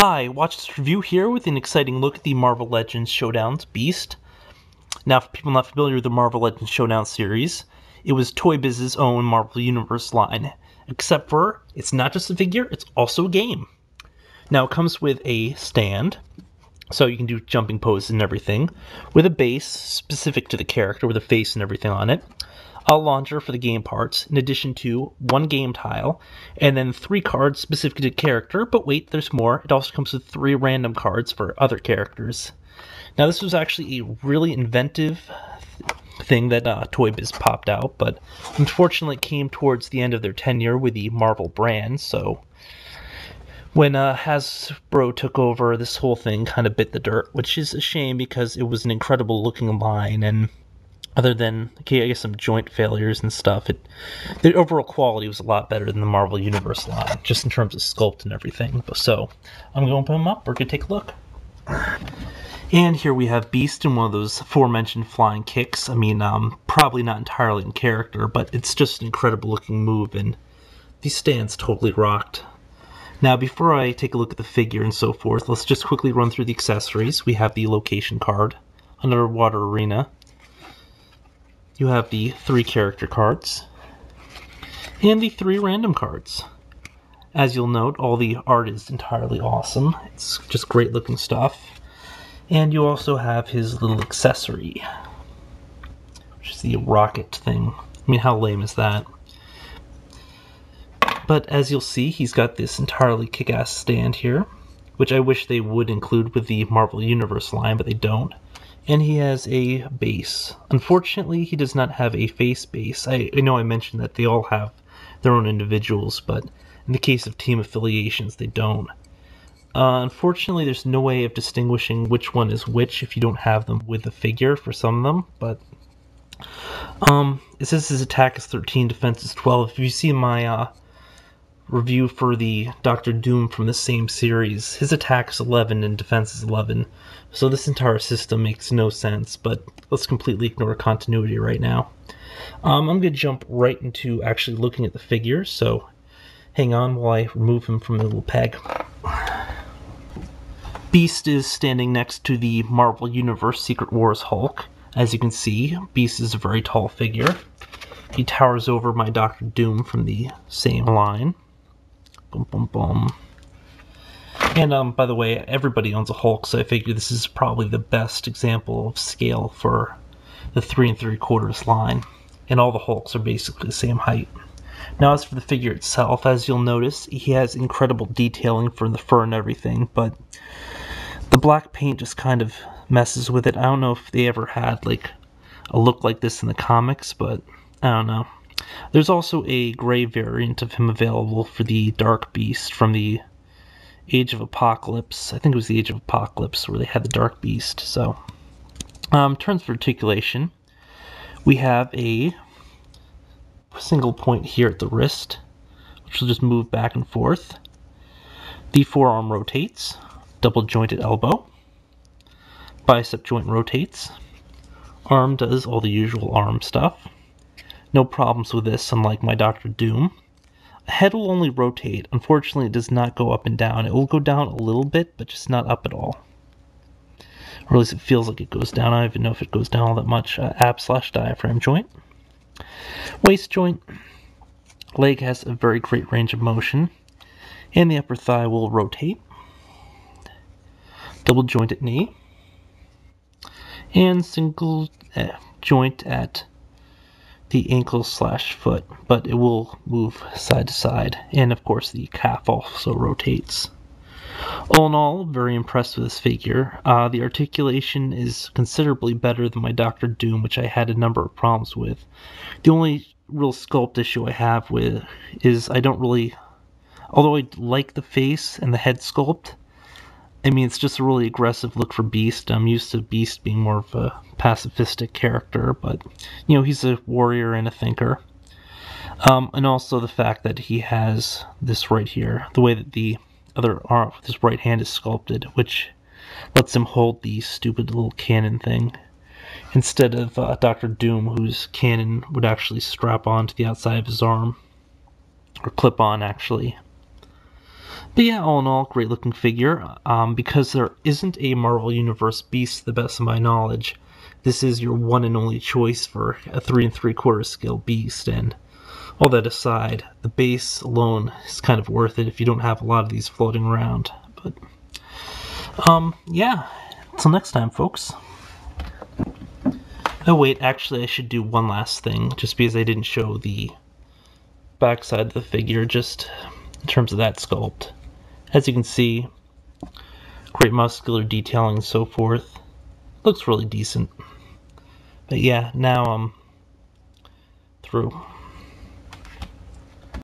Hi, watch this review here with an exciting look at the Marvel Legends Showdown's Beast. Now, for people not familiar with the Marvel Legends Showdown series, it was Toy Biz's own Marvel Universe line, except for it's not just a figure, it's also a game. Now, it comes with a stand, so you can do jumping poses and everything, with a base specific to the character with a face and everything on it, a launcher for the game parts, in addition to one game tile, and then 3 cards specific to the character, but wait, there's more. It also comes with 3 random cards for other characters. Now, this was actually a really inventive thing that Toy Biz popped out, but unfortunately it came towards the end of their tenure with the Marvel brand, so when Hasbro took over, this whole thing kind of bit the dirt, which is a shame because it was an incredible looking line, and other than, okay, I guess some joint failures and stuff, the overall quality was a lot better than the Marvel Universe line, just in terms of sculpt and everything. So, I'm going to put them up. We're going to take a look. And here we have Beast in one of those aforementioned flying kicks. I mean, probably not entirely in character, but it's just an incredible looking move, and these stands totally rocked. Now, before I take a look at the figure and so forth, let's just quickly run through the accessories. We have the location card, underwater arena. You have the 3 character cards, and the 3 random cards. As you'll note, all the art is entirely awesome. It's just great looking stuff. And you also have his little accessory, which is the rocket thing. I mean, how lame is that? But as you'll see, he's got this entirely kick-ass stand here, which I wish they would include with the Marvel Universe line, but they don't. And he has a base. Unfortunately, he does not have a face base. I know I mentioned that they all have their own individuals, but in the case of team affiliations, they don't. Unfortunately, there's no way of distinguishing which one is which if you don't have them with the figure for some of them, but it says his attack is 13, defense is 12. If you see my review for the Doctor Doom from the same series, his attack is 11 and defense is 11, so this entire system makes no sense, but let's completely ignore continuity right now. I'm going to jump right into actually looking at the figure, so hang on while I remove him from the little peg. Beast is standing next to the Marvel Universe Secret Wars Hulk. As you can see, Beast is a very tall figure. He towers over my Doctor Doom from the same line. Boom, boom, boom. And by the way, everybody owns a Hulk, so I figure this is probably the best example of scale for the 3 3/4 line. And all the Hulks are basically the same height. Now, as for the figure itself, as you'll notice, he has incredible detailing for the fur and everything, but the black paint just kind of messes with it. I don't know if they ever had like a look like this in the comics, but I don't know. There's also a gray variant of him available for the Dark Beast from the Age of Apocalypse. I think it was the Age of Apocalypse where they had the Dark Beast. So, in terms of articulation, we have a single point here at the wrist, which will just move back and forth. The forearm rotates, double jointed elbow, bicep joint rotates, arm does all the usual arm stuff. No problems with this, unlike my Doctor Doom. Head will only rotate. Unfortunately, it does not go up and down. It will go down a little bit, but just not up at all. Or at least it feels like it goes down. I don't even know if it goes down all that much. Ab/diaphragm joint. Waist joint. Leg has a very great range of motion. And the upper thigh will rotate. Double jointed knee. And single joint at the ankle/foot, but it will move side to side, and of course the calf also rotates. All in all, very impressed with this figure. The articulation is considerably better than my Doctor Doom, which I had a number of problems with. The only real sculpt issue I have with is I don't really, although I like the face and the head sculpt, I mean, it's just a really aggressive look for Beast. I'm used to Beast being more of a pacifistic character, but, you know, he's a warrior and a thinker. And also the fact that he has this right here, the way that the other arm, his right hand is sculpted, which lets him hold the stupid little cannon thing, instead of Doctor Doom, whose cannon would actually strap on to the outside of his arm, or clip on, actually. But yeah, all in all, great looking figure. Because there isn't a Marvel Universe Beast, to the best of my knowledge, this is your one and only choice for a 3 3/4 scale Beast. And all that aside, the base alone is kind of worth it if you don't have a lot of these floating around. But yeah, until next time, folks. Oh wait, actually I should do one last thing, just because I didn't show the backside of the figure, just in terms of that sculpt. As you can see, great muscular detailing and so forth. Looks really decent. But yeah, now I'm through.